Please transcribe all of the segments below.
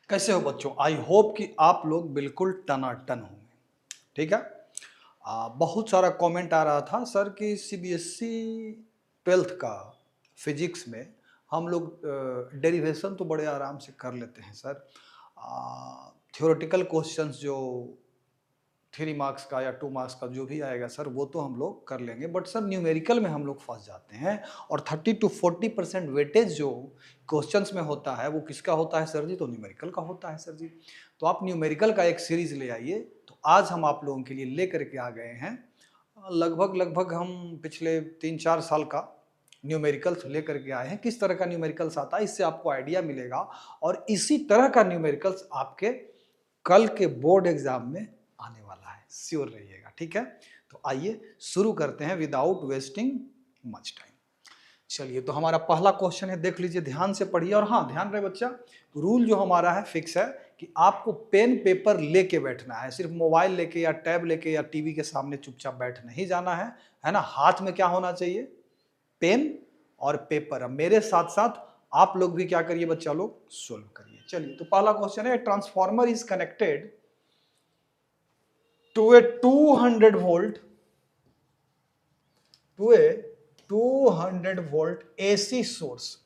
कैसे हो बच्चों? आई होप कि आप लोग बिल्कुल टनाटन होंगे। ठीक है। बहुत सारा कमेंट आ रहा था सर कि सीबीएसई 12th का फिजिक्स में हम लोग डेरिवेशन तो बड़े आराम से कर लेते हैं सर। थ्योरेटिकल क्वेश्चंस जो 3 मार्क्स का या 2 मार्क्स का जो भी आएगा सर वो तो हम लोग कर लेंगे, बट सर न्यूमेरिकल में हम लोग फंस जाते हैं। और 30 to 40% वेटेज जो क्वेश्चंस में होता है वो किसका होता है सर जी? तो न्यूमेरिकल का होता है सर जी। तो आप न्यूमेरिकल का एक सीरीज ले आइए। तो आज हम आप लोगों के लिए ले करके आ गए हैं लगभग लगभग हम पिछले 3-4 साल का न्यूमेरिकल्स लेकर के आए हैं। किस तरह का न्यूमेरिकल्स आता है इससे आपको आइडिया मिलेगा, और इसी तरह का न्यूमेरिकल्स आपके कल के बोर्ड एग्जाम में आने वाला है, श्योर रहिएगा। ठीक है, तो आइए शुरू करते हैं विदाउट वेस्टिंग मच टाइम। चलिए, तो हमारा पहला क्वेश्चन है, देख लीजिए, ध्यान से पढ़िए। और हाँ, ध्यान रहे बच्चा, रूल जो हमारा है फिक्स है कि आपको पेन पेपर लेके बैठना है। सिर्फ मोबाइल लेके या टैब लेके या टीवी के सामने चुपचाप बैठ नहीं जाना है ना। हाथ में क्या होना चाहिए? पेन और पेपर। अब मेरे साथ साथ आप लोग भी क्या करिए बच्चा लोग, सोल्व करिए। चलिए, तो पहला क्वेश्चन है, transformer is connected to a 200 volt to a 200 volt AC source.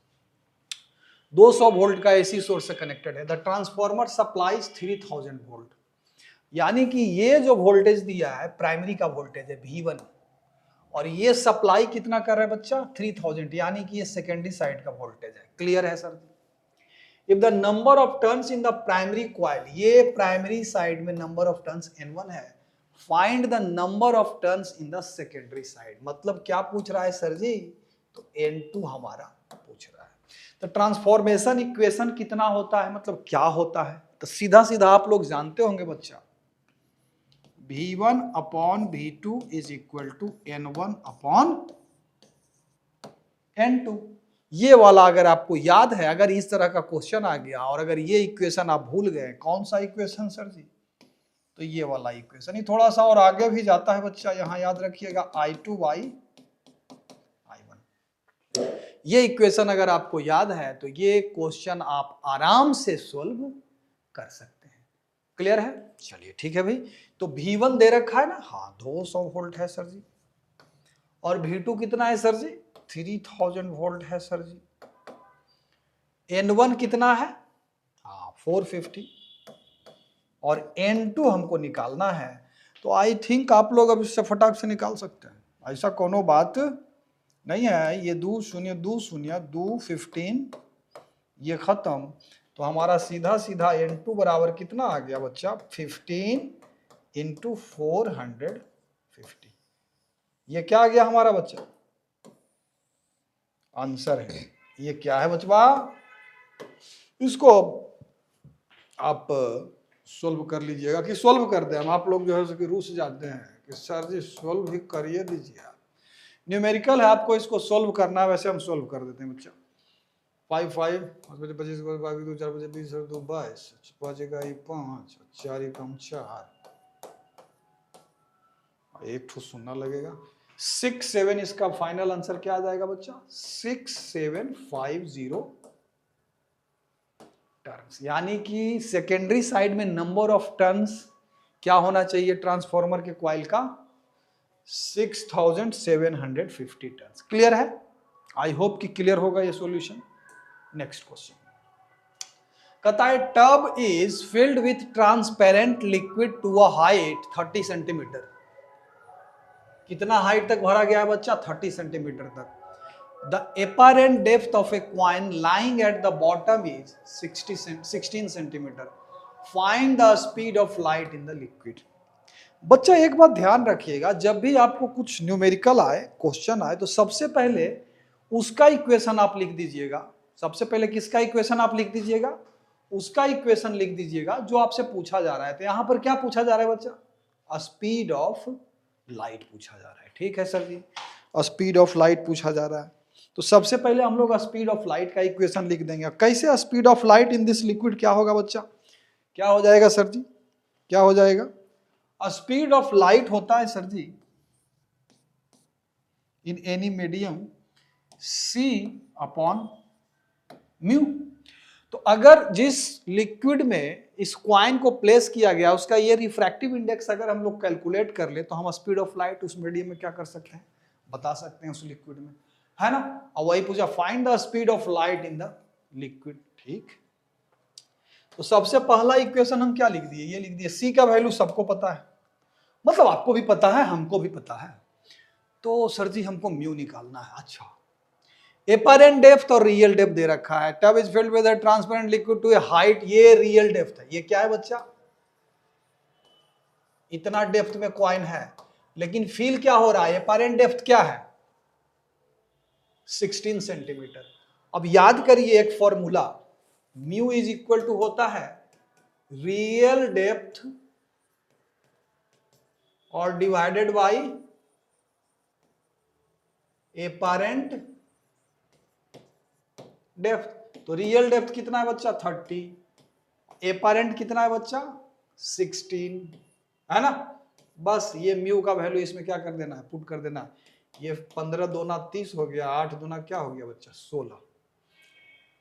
200 volt का एसी सोर्स से कनेक्टेड है। The transformer supplies 3000 volt. यानी कि ये जो वोल्टेज दिया है प्राइमरी का वोल्टेज है V1, और ये सप्लाई कितना कर रहा है बच्चा? 3000, यानी कि ये सेकेंडरी साइड का वोल्टेज है। क्लियर है sir? If the number of turns in the primary coil, ये प्राइमरी साइड में नंबर ऑफ टर्न्स N1 है, find the number of turns in the secondary side. मतलब क्या पूछ रहा है सर जी? तो N2 हमारा पूछ रहा है। तो ट्रांसफॉर्मेशन इक्वेशन कितना होता है, मतलब क्या होता है? तो सीधा सीधा आप लोग जानते होंगे बच्चा, V1 upon V2 is equal to N1 upon N2। ये वाला अगर आपको याद है, अगर इस तरह का क्वेश्चन आ गया और अगर ये इक्वेशन आप भूल गए, कौन सा इक्वेशन सर जी? तो ये वाला इक्वेशन ही थोड़ा सा और आगे भी जाता है बच्चा, यहां याद रखिएगा I2 बाई I1। ये इक्वेशन अगर आपको याद है तो ये क्वेश्चन आप आराम से सोल्व कर सकते हैं। क्लियर है? चलिए ठीक है भाई। तो V1 दे रखा है ना, हाँ 200 वोल्ट है सर जी। और V2 कितना है सर जी? 3000 वोल्ट है सर जी। N1 कितना है? हाँ 450। और N2 हमको निकालना है। तो आई थिंक आप लोग अब इससे फटाक से निकाल सकते हैं, ऐसा कोनो बात नहीं है। ये 2 शून्य 2 शून्य 2 15, ये खत्म। तो हमारा सीधा सीधा N2 बराबर कितना आ गया बच्चा? 15 इंटू 450। ये क्या आ गया हमारा बच्चा? आंसर है। ये क्या है बचवा? इसको आप सोल्व कर लीजिएगा कि सोल्व कर दें हम। आप लोग जो है कि रूस जाते हैं कि सर जी सोल्व भी करिए दीजिए। आप न्यूमेरिकल है, आपको इसको सोल्व करना है, वैसे हम सोल्व कर देते हैं बच्चा। 5 5 5 बजे 25 बाकी 2 4 बजे 20 2 22 बजेगा 5 4 एकम 4, एक ठो सुनना लगेगा। 6 7 इसका फाइनल आंसर क्या आ जाएगा बच्चा? 6750 टर्न्स। यानी कि सेकेंडरी साइड में नंबर ऑफ टर्न्स क्या होना चाहिए ट्रांसफॉर्मर के कॉइल का? 6750 टर्न्स। क्लियर है? आई होप कि क्लियर होगा ये सॉल्यूशन। नेक्स्ट क्वेश्चन कहता है, tub is filled with transparent liquid to a height 30 centimetre. कितना हाइट तक भरा गया है बच्चा? 30 सेंटीमीटर तक। The apparent depth of a coin lying at the bottom is 16 centimeter. Find the speed of light in the liquid. बच्चा एक बात ध्यान रखिएगा, जब भी आपको कुछ न्यूमेरिकल आए, क्वेश्चन आए, तो सबसे पहले उसका इक्वेशन आप लिख दीजिएगा। सबसे पहले किसका इक्वेशन आप लिख दीजिएगा? उसका इक्वेशन लिख दीजिएगा जो आपसे पूछा जा रहा है। तो यहां पर क्या पूछा जा रहा है बच्चा? स्पीड ऑफ लाइट पूछा जा रहा है। ठीक है सर जी, स्पीड ऑफ लाइट पूछा जा रहा है। तो सबसे पहले हम लोग स्पीड ऑफ लाइट का इक्वेशन लिख देंगे। कैसे? Speed of light in this liquid क्या होगा बच्चा? क्या हो जाएगा सर जी? क्या हो जाएगा? स्पीड ऑफ लाइट होता है सर जी in any medium C upon mu. तो अगर जिस लिक्विड में इस क्वाइन को प्लेस किया गया उसका ये रिफ्रैक्टिव इंडेक्स अगर हम लोग कैलकुलेट कर ले तो हम स्पीड ऑफ लाइट उस मीडियम में क्या कर सकते हैं, बता सकते हैं उस लिक्विड में, है ना। और वही पूछा find the speed of light in the liquid. ठीक, तो सबसे पहला इक्वेशन हम क्या लिख दिए, ये लिख दिए, सी का वैल्यू सबको पता है, मतलब आपको भी पता है हमको भी पता है, तो सर जी हमको म्यू निकालना है। अच्छा, एपरेंट डेप्थ और रियल डेप्थ दे रखा है, tub is filled with a transparent liquid to a height, ये रियल डेप्थ है। ये क्या है बच्चा, इतना डेप्थ में कॉइन है, लेकिन फील क्या हो रहा है, एपरेंट डेप्थ क्या है 16 सेंटीमीटर। अब याद करिए एक formula, mu is equal to होता है रियल डेप्थ और डिवाइडेड बाई एपरेंट डेप्थ। तो रियल डेप्थ कितना है बच्चा 30, एपरेंट कितना है बच्चा 16, है ना। बस ये म्यू का वैल्यू इसमें क्या कर देना है, पुट कर देना है। ये 15 दूना 30 हो गया, 8 दूना क्या हो गया बच्चा 16।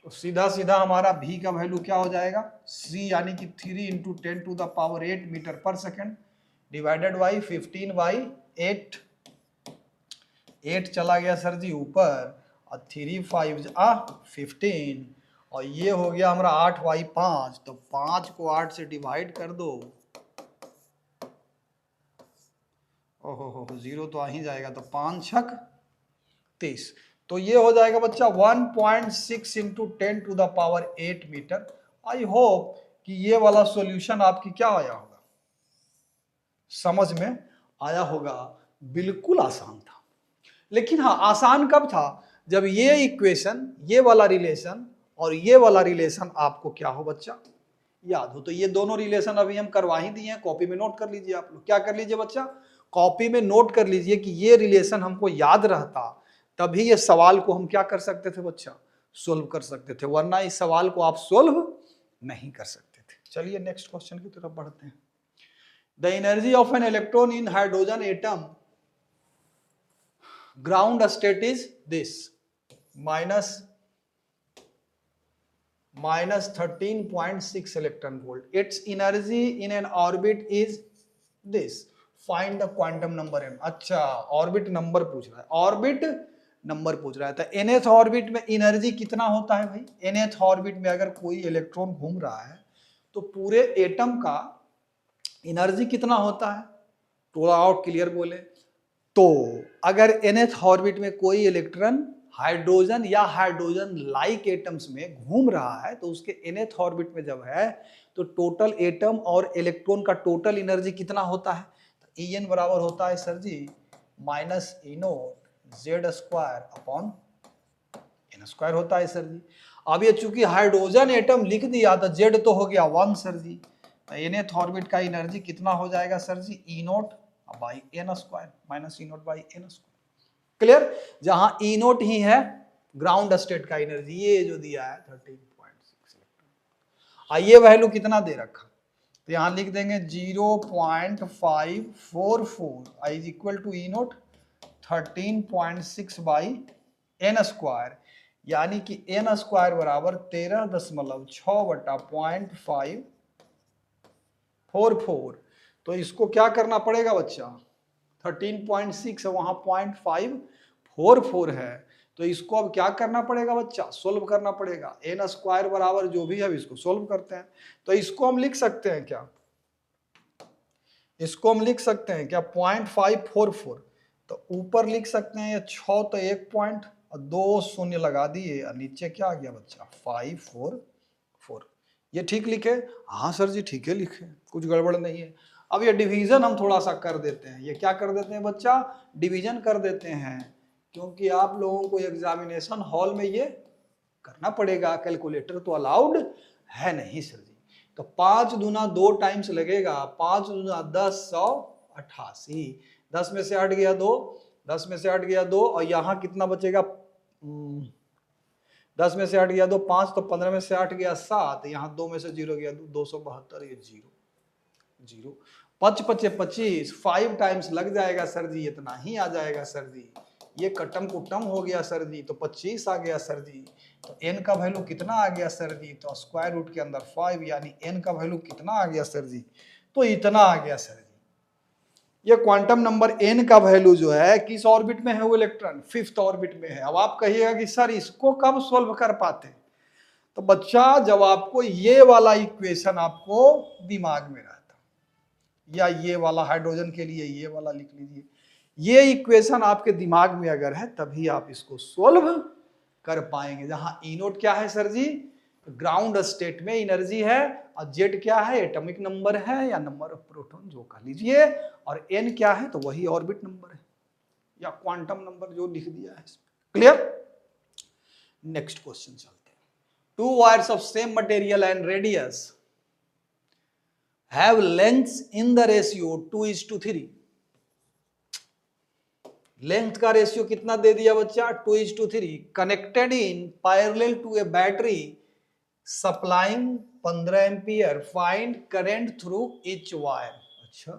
तो सीधा सीधा हमारा भी का वैल्यू क्या हो जाएगा, सी यानी कि 3 into 10 to the power 8 metre per second divided by 15 by 8। 8 चला गया सर जी ऊपर और 3 5 15 और ये हो गया हमारा 8 बाई 5, तो 5 को 8 से डिवाइड कर दो, ओहो 0 तो आ ही जाएगा, तो 5 छक 30, तो ये हो जाएगा बच्चा 1.6 into 10 to the power 8 metre. I hope कि ये वाला सॉल्यूशन आपकी क्या आया होगा, समझ में आया होगा। बिल्कुल आसान था, लेकिन हाँ आसान कब था, जब ये इक्वेशन, ये वाला रिलेशन और ये वाला रिलेशन आपको क्या हो बच्चा याद हो। तो ये दोनों रिलेशन अभी हम करवा ही दिए हैं, कॉपी में नोट कर लीजिए आप लोग। क्या कर लीजिए बच्चा, कॉपी में नोट कर लीजिए कि ये रिलेशन हमको याद रहता, तभी ये सवाल को हम क्या कर सकते थे बच्चा, सोल्व कर सकते थे, वरना इस सवाल को आप सोल्व नहीं कर सकते थे। चलिए नेक्स्ट क्वेश्चन की तरफ बढ़ते हैं। The energy of an electron in hydrogen atom ground state is this, minus 13.6 electron volt. Its energy in an orbit is this. Find the quantum number m. अच्छा, ऑर्बिट नंबर पूछ रहा है, orbit number पूछ रहा है। तो nth orbit में energy कितना होता है भाई, nth ऑर्बिट में अगर कोई इलेक्ट्रॉन घूम रहा है तो पूरे एटम का एनर्जी कितना होता है, थोड़ा और क्लियर बोले तो अगर nth ऑर्बिट में कोई इलेक्ट्रॉन हाइड्रोजन या हाइड्रोजन लाइक एटम्स में घूम रहा है तो उसके nth ऑर्बिट में जब है तो टोटल एटम और इलेक्ट्रॉन का टोटल एनर्जी कितना होता है, तो En बराबर होता है sir ji minus E naught Z square upon n square होता है सर जी। अब ये चूंकि हाइड्रोजन एटम लिख दिया तो जेड तो हो गया 1 सर जी, तो nth ऑर्बिट का एनर्जी कितना हो जाएगा sir ji E naught by n square minus E naught by n square. Clear, जहां ई नोट ही है ग्राउंड स्टेट का एनर्जी, ये जो दिया है 13.6 इलेक्ट्रॉन। आइए वैल्यू कितना दे रखा, तो यहां लिख देंगे 0.544 is equal to E naught 13.6 by n square, यानी कि एन स्क्वायर बराबर 13.6 बटा 0.544। तो इसको क्या करना पड़ेगा बच्चा, 13.6 है वहां 0.544 है, तो इसको अब क्या करना पड़ेगा बच्चा, सोल्व करना पड़ेगा। एन स्क्वायर बराबर जो भी है इसको सोल्व करते हैं, तो इसको हम लिख सकते हैं क्या, इसको हम लिख सकते हैं क्या 0.544, तो ऊपर लिख सकते हैं ये 6 तो 1 पॉइंट और 2 शून्य लगा दिए और नीचे क्या आ गया बच्चा 544। ये ठीक लिखे, हाँ सर जी ठीक है लिखे, कुछ गड़बड़ नहीं है। अब ये डिवीजन हम थोड़ा सा कर देते हैं, ये क्या कर देते हैं बच्चा, डिवीजन कर देते हैं, क्योंकि आप लोगों को एग्जामिनेशन हॉल में ये करना पड़ेगा, कैलकुलेटर तो अलाउड है नहीं सर जी। तो 5 दूना 2 टाइम्स लगेगा, 5 दूना 10 188, 10 में से हट गया 2, 10 में से हट गया 2 और यहाँ कितना बचेगा 10 में से हट गया 2 5, तो 15 में से हट गया 7, यहाँ 2 में से 0 गया 272, ये 0 5 5 25, 5 टाइम्स लग जाएगा सर जी, इतना ही आ जाएगा सर जी, ये कट्टम कुट्टम हो गया सर जी, तो 25 आ गया सर जी। तो n का वैल्यू कितना आ गया सर जी, तो स्क्वायर रूट के अंदर 5, यानी n का वैल्यू कितना आ गया सर जी, तो इतना आ गया सर जी। ये क्वांटम नंबर n का वैल्यू जो है किस ऑर्बिट में है, वो इलेक्ट्रॉन 5th ऑर्बिट में है। अब आप कहिएगा कि सर इसको कब सोल्व कर पाते, तो बच्चा जब आपको ये वाला इक्वेशन आपको दिमाग में रहता, या ये वाला हाइड्रोजन के लिए ये वाला लिख लीजिए, ये इक्वेशन आपके दिमाग में अगर है तभी आप इसको सोल्व कर पाएंगे। जहां ई नोट क्या है सर जी, ग्राउंड स्टेट में एनर्जी है, और जेड क्या है, एटॉमिक नंबर है या नंबर ऑफ प्रोटॉन जो कह लीजिए, और एन क्या है, तो वही ऑर्बिट नंबर है या क्वांटम नंबर जो लिख दिया है। क्लियर? नेक्स्ट क्वेश्चन चलते हैं। Two wires of same material and radius have lengths in the ratio 2:3। Length का रेशियो कितना दे दिया बच्चा, 2:3, connected in parallel to a battery supplying 15 ampere, find current through each wire. अच्छा,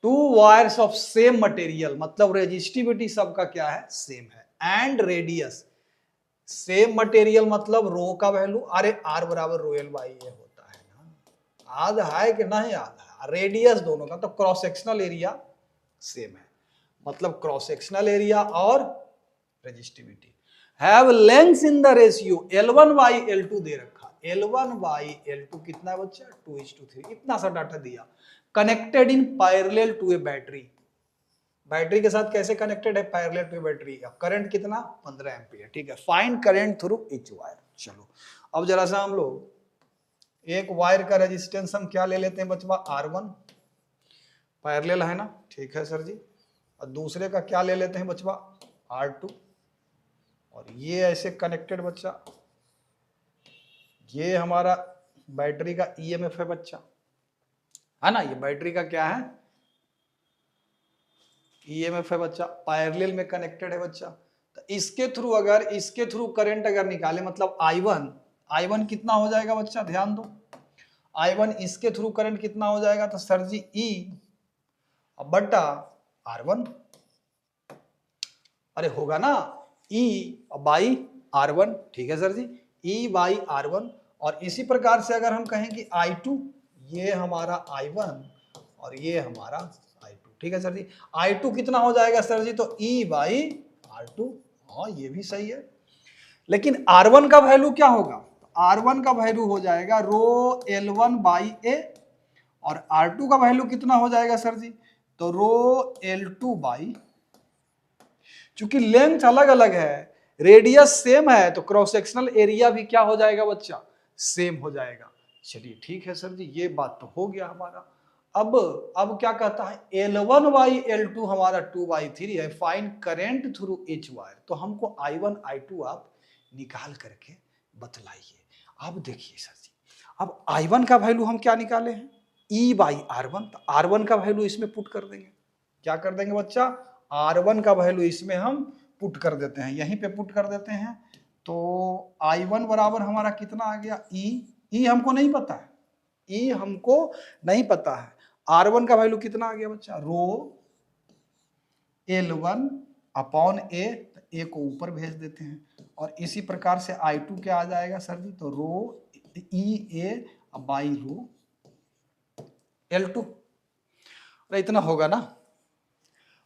two wires of same material मतलब resistivity सबका क्या है, सेम है, एंड रेडियस सेम मटेरियल मतलब रो का वैल्यू, अरे आर बराबर रो एल बाई ए होता है ना, याद है कि नहीं याद है, रेडियस दोनों का, तो क्रॉस सेक्शनल एरिया सेम है, मतलब क्रॉस सेक्शनल एरिया और resistivity. Have lengths in the ratio L1/L2 दे रखा, L1/L2 कितना है बच्चा, 2:3, इतना सा डाटा दिया। Connected in parallel to a battery, battery के साथ कैसे कनेक्टेड है, पैरेलल टू बैटरी, करंट कितना 15 एम्पियर, ठीक है। Find current through each wire. चलो अब जरा सा हम लोग एक वायर का रेजिस्टेंस हम क्या ले लेते हैं बच्चा, R1, पैरेलल है ना, ठीक है सर जी, और दूसरे का क्या ले लेते हैं बच्चा, R2, और ये ऐसे कनेक्टेड बच्चा, ये हमारा बैटरी का EMF है बच्चा, है ना, ये बैटरी का क्या है, EMF है बच्चा, पैरेलल में कनेक्टेड है बच्चा। तो इसके थ्रू अगर इसके थ्रू करंट अगर निकाले मतलब I1 कितना हो जाएगा बच्चा, ध्यान दो, I1 इसके थ्रू करंट कितना हो जाएगा, तो सर जी E बटा R1, अरे होगा ना, E बाई R1, ठीक है sir ji, E by R1। और इसी प्रकार से अगर हम कहें कि I2, ये हमारा I1 और ये हमारा I2, ठीक है सर जी, I2 कितना हो जाएगा सर जी, तो E बाई R2, हाँ ये भी सही है। लेकिन R1 का वैल्यू क्या होगा, R1 का वैल्यू हो जाएगा रो L1 बाई ए, और R2 का वैल्यू कितना हो जाएगा सर जी, तो रो L2 बाई, चूंकि लेंथ अलग अलग है, रेडियस सेम है, तो क्रॉस सेक्शनल एरिया भी क्या हो जाएगा बच्चा, सेम हो जाएगा। चलिए ठीक है सर जी, ये बात तो हो गया हमारा। अब क्या कहता है, L1/L2 हमारा 2/3 है, find current through each wire. तो हमको I1 I2 आप निकाल करके बतलाइए। अब देखिए सर जी, अब I1 का वैल्यू हम क्या निकाले हैं, E/R1, तो R1 का वैल्यू इसमें पुट कर देंगे, क्या कर देंगे बच्चा, R1 का वैल्यू इसमें हम पुट कर देते हैं, यहीं पे पुट कर देते हैं। तो I1 बराबर हमारा कितना आ गया, E हमको नहीं पता है, E हमको नहीं पता है, R1 का वैल्यू कितना आ गया बच्चा, रो L1 अपॉन ए, तो ए को ऊपर भेज देते हैं, और इसी प्रकार से I2 क्या आ जाएगा सर जी, तो रो E A by rho L2। इतना होगा ना,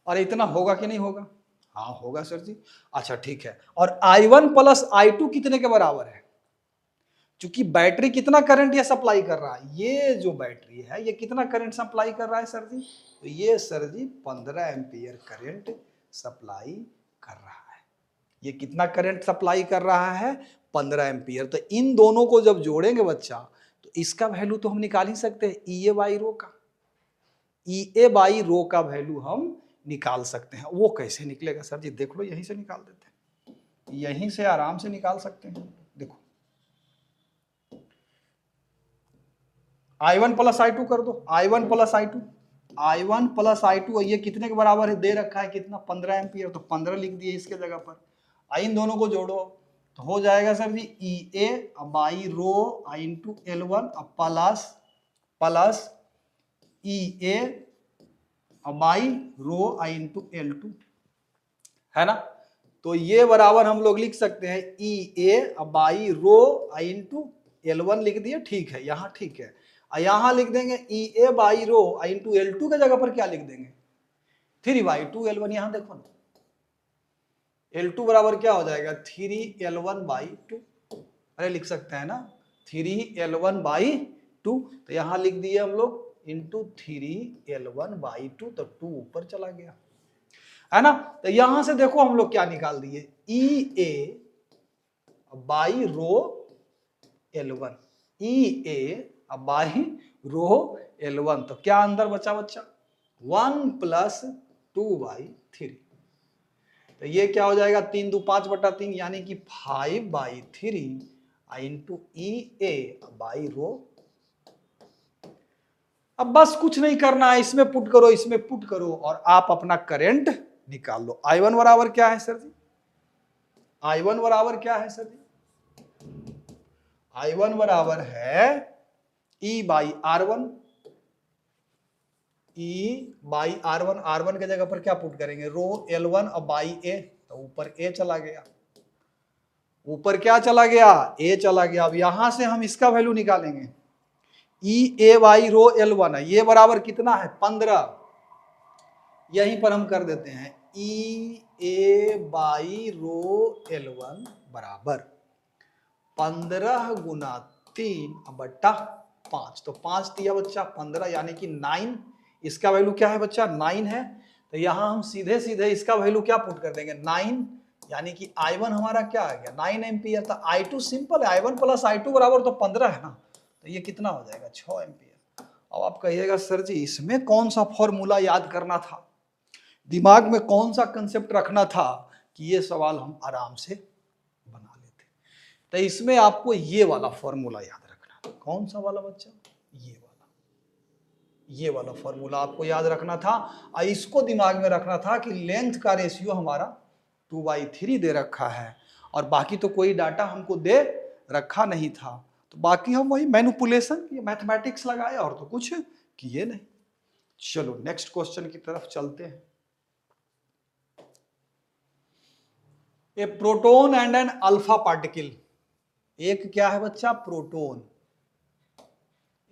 और इतना होगा कि नहीं होगा, हाँ होगा सर जी। अच्छा ठीक है, और I1 प्लस I2 कितने के बराबर है, क्योंकि बैटरी कितना करंट ये सप्लाई कर रहा है, ये जो बैटरी है ये कितना करंट सप्लाई कर रहा है सर जी, तो ये सर जी 15 एम्पियर करंट सप्लाई कर रहा है। ये कितना करंट सप्लाई कर रहा है, 15 एम्पियर। तो इन दोनों को जब जोड़ेंगे बच्चा, तो इसका वैल्यू तो हम निकाल ही सकते हैं, EA बाई रो का, EA बाई रो का वैल्यू हम निकाल सकते हैं। वो कैसे निकलेगा सर जी, देख लो, यहीं से निकाल देते हैं, यहीं से आराम से निकाल सकते हैं। देखो I1 प्लस I2 कर दो, I1 plus I2, I1 plus I2, ये कितने के बराबर है, दे रखा है कितना, 15 एम्पियर, तो 15 लिख दिए इसके जगह पर। इन दोनों को जोड़ो तो हो जाएगा sir ji EA by rho into L1 plus plus EA by rho into L2, है ना। तो ये बराबर हम लोग लिख सकते हैं ई ए by rho I into L1 लिख दिए, ठीक है, यहाँ ठीक है। यहाँ लिख देंगे ई ए by rho I into L2 के जगह पर क्या लिख देंगे 3/2 L1। यहाँ देखो ना L2 बराबर क्या हो जाएगा 3L1/2। अरे लिख सकते हैं ना 3L1/2। तो यहाँ लिख दिए हम लोग इंटू 3L1/2, तो 2 ऊपर चला गया, है ना। तो यहां से देखो हम लोग क्या निकाल दिए ई ए by rho L1, E A by rho L1। तो क्या अंदर बचा बच्चा 1 + 2/3। तो ये क्या हो जाएगा 3 × 2 = 5/3 यानी कि 5/3 into E A by rho. अब बस कुछ नहीं करना है, इसमें पुट करो, इसमें पुट करो और आप अपना करंट निकाल लो। I1 बराबर क्या है सर जी, I1 बराबर क्या है सर जी, I1 बराबर है E by R1, E by R1। R1 के जगह पर क्या पुट करेंगे रो L1 अब बाई A, तो ऊपर A चला गया, ऊपर क्या चला गया A चला गया। अब यहां से हम इसका वैल्यू निकालेंगे ई ए बाई रो L1 है, ये बराबर कितना है 15। यहीं पर हम कर देते हैं ई ए बाई रो L1 बराबर 15 × 3/5। तो 5 दिया बच्चा 15 यानी कि 9। इसका वैल्यू क्या है बच्चा 9 है। तो यहां हम सीधे सीधे इसका वैल्यू क्या पुट कर देंगे 9, यानी कि I1 हमारा क्या आ गया 9 एम्पियर। तो I2 सिंपल है, I1 + I2 बराबर तो 15 है ना, तो ये कितना हो जाएगा 6 एम्पियर। अब आप कहिएगा सर जी इसमें कौन सा फॉर्मूला याद करना था, दिमाग में कौन सा कंसेप्ट रखना था कि ये सवाल हम आराम से बना लेते। तो इसमें आपको ये वाला फॉर्मूला याद रखना था। कौन सा वाला बच्चा, ये वाला फॉर्मूला आपको याद रखना था और इसको दिमाग में रखना था कि लेंथ का रेशियो हमारा 2/3 दे रखा है और बाकी तो कोई डाटा हमको दे रखा नहीं था। तो बाकी हम वही मैनिपुलेशन किए, मैथमेटिक्स लगाए और तो कुछ किए नहीं। चलो नेक्स्ट क्वेश्चन की तरफ चलते हैं। A proton and an alpha particle, एक क्या है बच्चा प्रोटोन,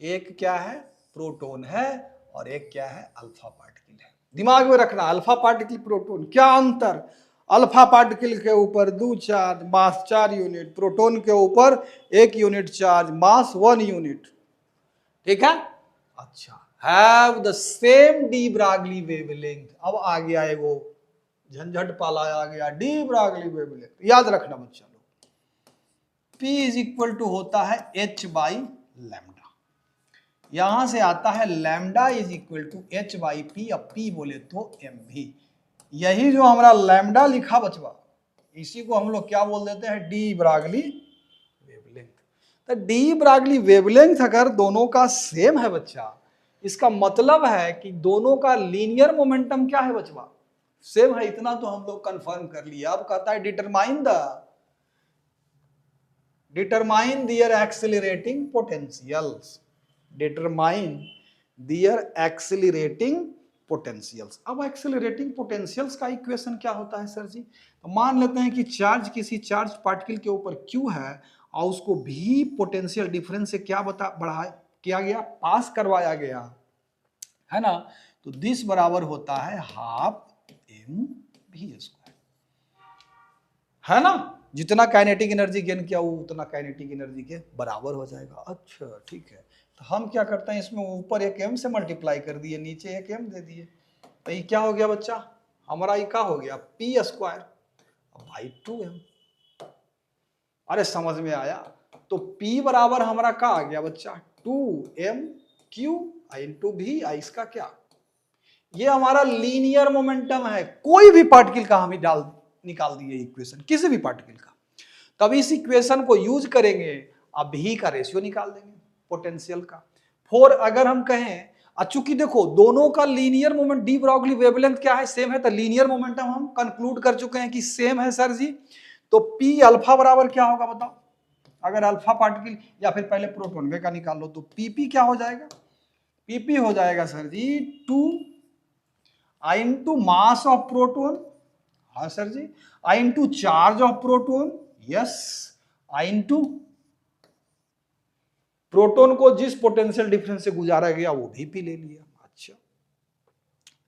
एक क्या है प्रोटोन है और एक क्या है अल्फा पार्टिकल है। दिमाग में रखना अल्फा पार्टिकल प्रोटोन क्या अंतर, अल्फा पार्टिकल के ऊपर 2 चार्ज मास 4 यूनिट, प्रोटोन के ऊपर 1 यूनिट चार्ज मास 1 यूनिट, ठीक है। अच्छा have the same de Broglie wavelength. अब आ गया है वो झंझट पाला आ गया डी ब्रागली वेवलेंथ, याद रखना बच्चा लोग P = होता है h/λ। यहां से आता है लैम्डा = h/p, अब p बोले तो mv। यही जो हमारा लैम्डा लिखा बचवा इसी को हम लोग क्या बोल देते हैं डी ब्रागली वेवलेंथ। तो डी ब्रागली वेवलेंथ अगर दोनों का सेम है बच्चा, इसका मतलब है कि दोनों का लीनियर मोमेंटम क्या है बचवा सेम है। इतना तो हम लोग कंफर्म कर लिया। अब कहता है डिटरमाइन दियर एक्सेलरेटिंग पोटेंशियल्स, डिटरमाइन दियर एक्सेलरेटिंग पोटेंशियल्स। अब एक्सेलरेटिंग पोटेंशियल्स का इक्वेशन क्या होता है सर जी, तो मान लेते हैं कि चार्ज किसी चार्ज पार्टिकल के ऊपर Q है और उसको भी पोटेंशियल डिफरेंस से क्या बढ़ा किया गया पास करवाया गया है ना। तो दिस बराबर होता है 12 mv², है ना। जितना काइनेटिक एनर्जी गेन किया वो उतना काइनेटिक एनर्जी के बराबर हो जाएगा। अच्छा ठीक है, तो हम क्या करते हैं इसमें ऊपर 1 m से मल्टीप्लाई कर दिए, नीचे 1 m दे दिए। तो ये क्या हो गया बच्चा हमारा, ये क्या हो गया P²/2m। अरे समझ में आया। तो P बराबर हमारा क्या आ गया बच्चा 2mq × v। इसका क्या, ये हमारा लीनियर मोमेंटम है, कोई भी पार्टिकल का हम निकाल दिए इक्वेशन किसी भी पार्टिकल का। तब इस इक्वेशन को यूज करेंगे, अब भी का रेशियो निकाल देंगे पोटेंशियल का। फोर अगर हम कहें चूंकि देखो दोनों का linear moment de Broglie wavelength क्या है सेम है, तो लीनियर मोमेंटम हम कंक्लूड कर चुके हैं कि सेम है सर जी। तो पी अल्फा बराबर क्या होगा बताओ, अगर अल्फा पार्टिकल या फिर पहले प्रोटोन वे का निकाल लो तो पीपी क्या हो जाएगा, पीपी हो जाएगा sir ji 2 × mass of proton हाँ sir ji, I into charge of proton, yes, I into proton को जिस पोटेंशियल डिफरेंस से गुजारा गया वो Vp ले लिया। अच्छा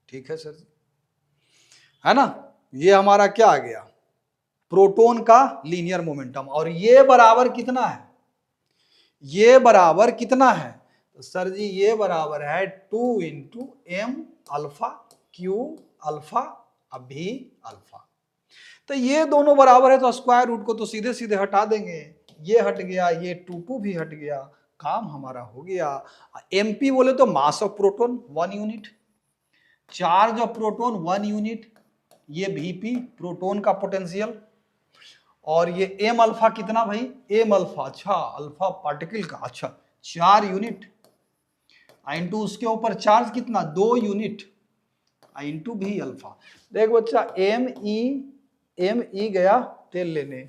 ठीक है सर जी, है ना। ये हमारा क्या आ गया, प्रोटोन का लीनियर मोमेंटम, और ये बराबर कितना है, ये बराबर कितना है, तो सर जी ये बराबर है 2 into m alpha q alpha अभी अल्फा। तो ये दोनों बराबर है तो स्क्वायर रूट को तो सीधे सीधे हटा देंगे, ये हट गया, ये 2 भी हट गया, काम हमारा हो गया। एमपी बोले तो मास of proton 1 unit, charge of proton 1 unit, ये वीपी प्रोटोन का पोटेंशियल, और ये एम अल्फा कितना भाई, एम अल्फा, अच्छा अल्फा पार्टिकल का, अच्छा 4 यूनिट, इंटू उसके ऊपर चार्ज कितना 2 यूनिट, इंटू भी अल्फा। देख बच्चा एम ई गया तेल लेने,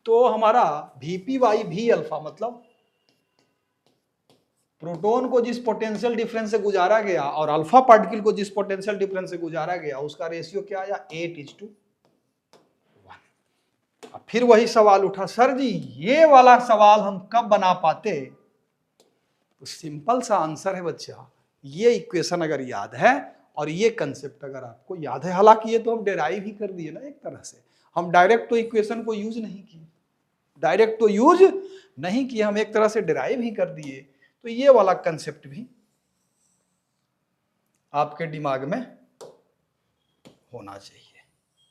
तो हमारा वीपी बाई भी अल्फा मतलब प्रोटोन को जिस पोटेंशियल डिफरेंस से गुजारा गया और अल्फा पार्टिकल को जिस पोटेंशियल डिफरेंस से गुजारा गया उसका रेशियो क्या आया 8:1। फिर वही सवाल उठा, सर जी ये वाला सवाल हम कब बना पाते, तो सिंपल सा आंसर है बच्चा, ये इक्वेशन अगर याद है और ये कंसेप्ट अगर आपको याद है, हालांकि ये तो हम डेराइव ही कर दिए ना एक तरह से, हम डायरेक्ट तो इक्वेशन को यूज नहीं किए, डायरेक्ट तो यूज नहीं किए, हम एक तरह से डेराइव ही कर दिए, तो ये वाला कंसेप्ट भी आपके दिमाग में होना चाहिए,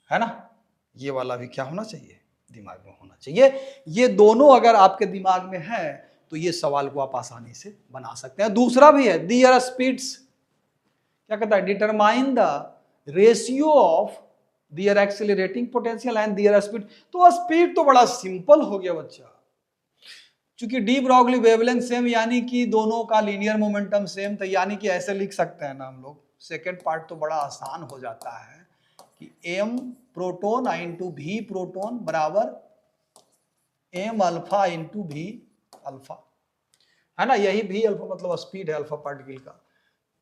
है ना, ये वाला भी क्या होना चाहिए, दिमाग में होना चाहिए। ये दोनों अगर आपके दिमाग में है तो ये सवाल को आप आसानी से बना सकते हैं। दूसरा भी है, दियर स्पीड्स, क्या कहता है, determine the ratio of their accelerating potential and their speed. तो स्पीड तो बड़ा सिंपल हो गया बच्चा, चूंकि डी ब्रॉगली वेवलेंथ सेम यानी कि दोनों का लीनियर मोमेंटम सेम, तो यानी कि ऐसे लिख सकते हैं ना हम लोग, सेकेंड पार्ट तो बड़ा आसान हो जाता है कि एम प्रोटोन इंटू भी प्रोटोन बराबर एम अल्फा इंटू भी अल्फा, है ना, यही भी अल्फा मतलब स्पीड है अल्फा पार्टिकल का,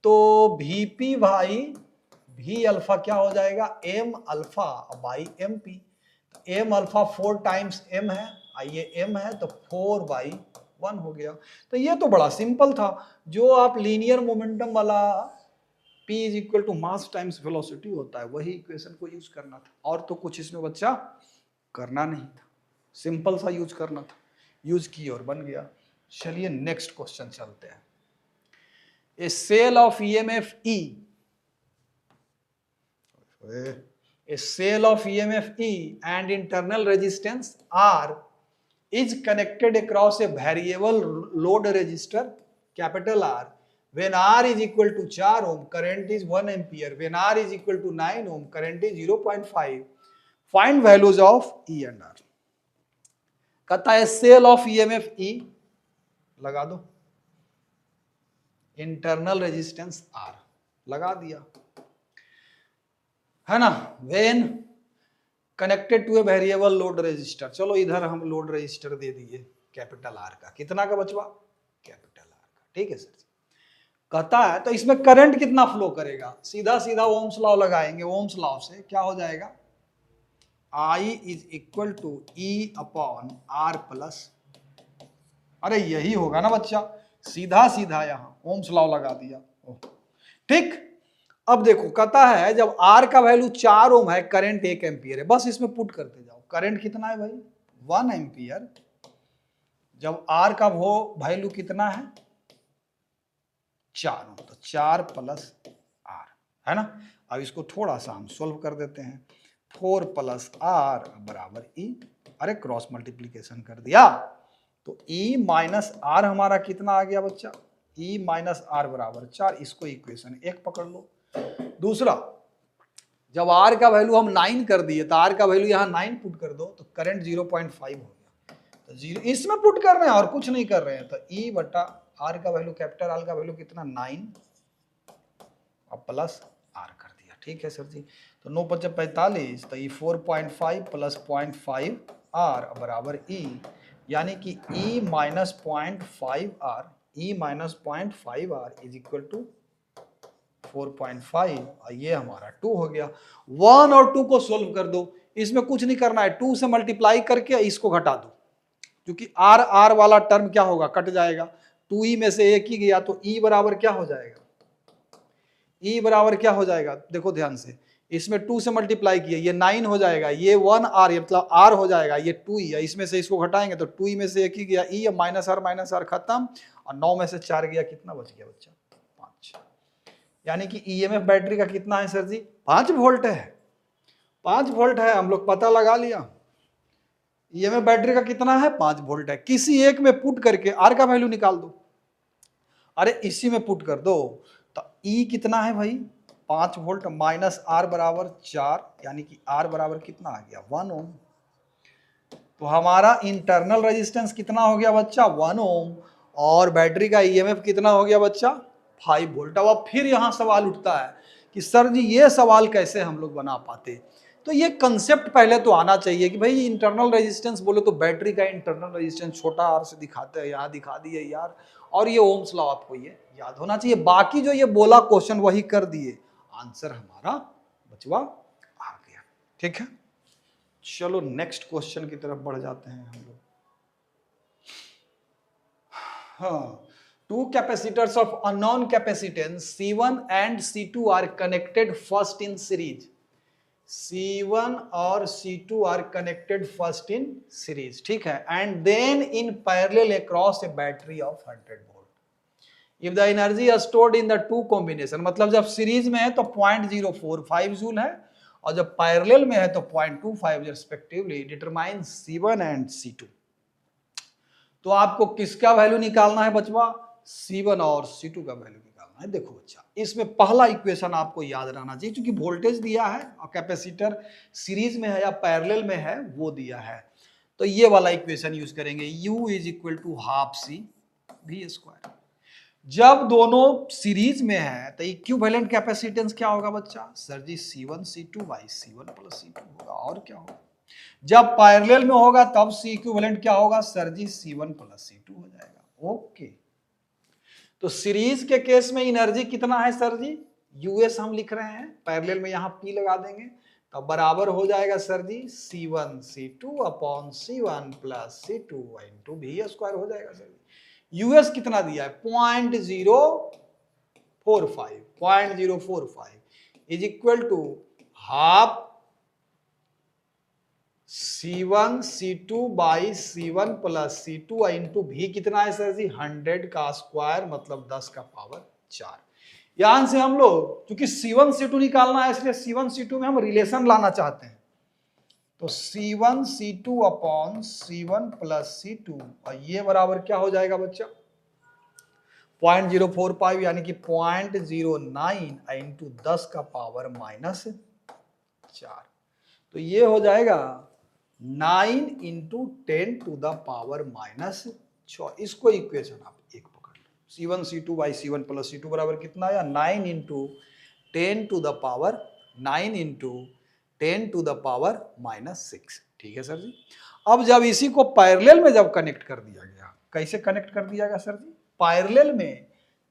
तो वीपी भाई भी अल्फा क्या हो जाएगा m alpha by m p, m alpha 4 times m है, ये एम है तो 4/1 हो गया। तो ये तो बड़ा सिंपल था, जो आप लीनियर मोमेंटम वाला P is equal to mass times velocity होता है वही इक्वेशन को यूज करना था, और तो कुछ इसमें बच्चा करना नहीं था, सिंपल सा यूज करना था, यूज की और बन गया। चलिए नेक्स्ट क्वेश्चन चलते हैं। A cell of EMF E, a cell of EMF E and internal resistance R is connected across a variable load resistor capital R. When R is equal to 4 ohm, current is 1 ampere. When R is equal to 9 ohm, current is 0.5. Find values of E and R. कहता है cell of EMF E, लगा दो, internal resistance R लगा दिया, है ना, when connected to a variable load resistor, चलो इधर हम लोड रेजिस्टर दे दिए कैपिटल आर का, कितना का बचवा कैपिटल आर का, ठीक है सर। कहता है तो इसमें करंट कितना फ्लो करेगा, सीधा सीधा ओम्स लॉ लगाएंगे, ओम्स लॉ से क्या हो जाएगा I is equal to E upon R plus, अरे यही होगा ना बच्चा, सीधा सीधा यहां ओम्स लॉ लगा दिया, ठीक। अब देखो कहता है जब R का वैल्यू 4 ओम है, करंट 1 एम्पियर है, बस इसमें पुट करते जाओ, करंट कितना है भाई 1 एम्पियर, जब R का वो वैल्यू कितना है 4 ओम, तो 4 प्लस R, है ना। अब इसको थोड़ा सा हम सोल्व कर देते हैं, 4 प्लस R बराबर E, अरे क्रॉस मल्टीप्लीकेशन कर दिया, तो E माइनस R हमारा कितना आ गया बच्चा, E माइनस R बराबर 4, इसको इक्वेशन 1 पकड़ लो। दूसरा, जब R का वैल्यू हम 9 कर दिए तो R का वैल्यू यहाँ 9 पुट कर दो, तो करंट 0.5 हो गया, तो 0 इसमें पुट कर रहे हैं और कुछ नहीं कर रहे हैं, तो E बटा R का वैल्यू, कैपिटल R का वैल्यू कितना 9 और प्लस R कर दिया, ठीक है सर जी। तो 9 × 5 = 45, तो E 4.5 प्लस 0.5 R बराबर E, यानी कि E minus 0.5 R, E minus 0.5 R is equal to 4.5 और ये हमारा 2 हो गया। 1 और 2 को सोल्व कर दो, इसमें कुछ नहीं करना है, 2 से मल्टीप्लाई करके इसको घटा दो, क्योंकि आर आर वाला टर्म क्या होगा, कट जाएगा। 2e में से एक ही गया तो e बराबर क्या हो जाएगा, e बराबर क्या हो जाएगा, देखो ध्यान से, इसमें 2 से मल्टीप्लाई किया, ये 9 हो जाएगा, ये 1r, ये मतलब r हो जाएगा, ये 2e है, इसमें से इसको घटाएंगे तो 2e में से एक ही गया e, माइनस आर खत्म, और 9 में से 4 गया, कितना बच गया बच्चा, 5। यानी कि ईएमएफ बैटरी का कितना है सर जी, 5 वोल्ट है, 5 वोल्ट है, हम लोग पता लगा लिया। ईएमएफ बैटरी का कितना है, 5 वोल्ट है। किसी एक में पुट करके आर का वैल्यू निकाल दो, अरे इसी में पुट कर दो, तो ई कितना है भाई, 5 वोल्ट माइनस आर बराबर 4, यानी कि आर बराबर कितना आ गया, 1 ओम। तो हमारा इंटरनल रेजिस्टेंस कितना हो गया बच्चा, 1 ओम, और बैटरी का ईएमएफ कितना हो गया बच्चा, 5 वोल्ट। अब फिर यहाँ सवाल उठता है कि सर जी ये सवाल कैसे हम लोग बना पाते, तो ये कंसेप्ट पहले तो आना चाहिए कि भाई इंटरनल रेजिस्टेंस बोले तो बैटरी का इंटरनल रेजिस्टेंस छोटा आर से दिखाते हैं, यहाँ दिखा दिए यार, और ये ओम्स लॉ आपको ये याद होना चाहिए। बाकी जो ये बोला क्वेश्चन वही कर दिए, आंसर हमारा बचवा आ गया। ठीक है, चलो नेक्स्ट क्वेश्चन की तरफ बढ़ जाते हैं हम लोग। हाँ, two capacitors of unknown capacitance C1 and C2 are connected first in series. C1 और C2 are connected first in series, ठीक है, and then in parallel across a battery of 100 volt. If the energy is stored in the two combination, मतलब जब series में है तो 0.045 joule है, और जब पैरेलल में है तो 0.25 respectively, determine C1 and C2। तो आपको किसका वैल्यू निकालना है बचवा, C1 और C2 का वैल्यू निकालना है। देखो बच्चा, इसमें पहला इक्वेशन आपको याद रहना चाहिए, क्योंकि वोल्टेज दिया है और कैपेसिटर सीरीज में है या पैरेलल में है वो दिया है, तो ये वाला इक्वेशन यूज करेंगे, U इज equal to half C V square. जब दोनों सीरीज में है तो इक्विवेलेंट कैपेसिटेंस क्या होगा बच्चा, sir ji C1 C2 by C1 plus C2 होगा, और क्या होगा। जब पैरेलल में होगा तब C इक्विवेलेंट क्या होगा, sir ji C1 plus C2 हो जाएगा। ओके, तो सीरीज के केस में एनर्जी कितना है सर जी, यूएस हम लिख रहे हैं, पैरेलल में यहां P लगा देंगे, तो बराबर हो जाएगा sir ji C1 C2 upon C1 plus C2 into V square हो जाएगा सर जी। यूएस कितना दिया है, 0.045 is equal to half C1 C2 by C1 plus C2 into V कितना है सर जी, 100 का स्क्वायर मतलब 10 का पावर 4। यहां से हम लोग क्योंकि C1 C2 निकालना है, इसलिए C1 C2 में हम रिलेशन लाना चाहते हैं, तो C1 C2 upon C1 plus C2, और ये बराबर क्या हो जाएगा बच्चा, 0.045 यानी कि 0.09 इंटू 10 का पावर माइनस 4, तो ये हो जाएगा 9 into 10 to the power minus 6। इसको इक्वेशन आप एक पकड़ लो, C1 C2 by C1 plus C2 बराबर कितना आया, 9 into 10 to the power 9 into 10 to the power minus 6। ठीक है सर जी। अब जब इसी को पैरेलल में जब कनेक्ट कर दिया गया, कैसे कनेक्ट कर दिया गया सर जी, पैरेलल में,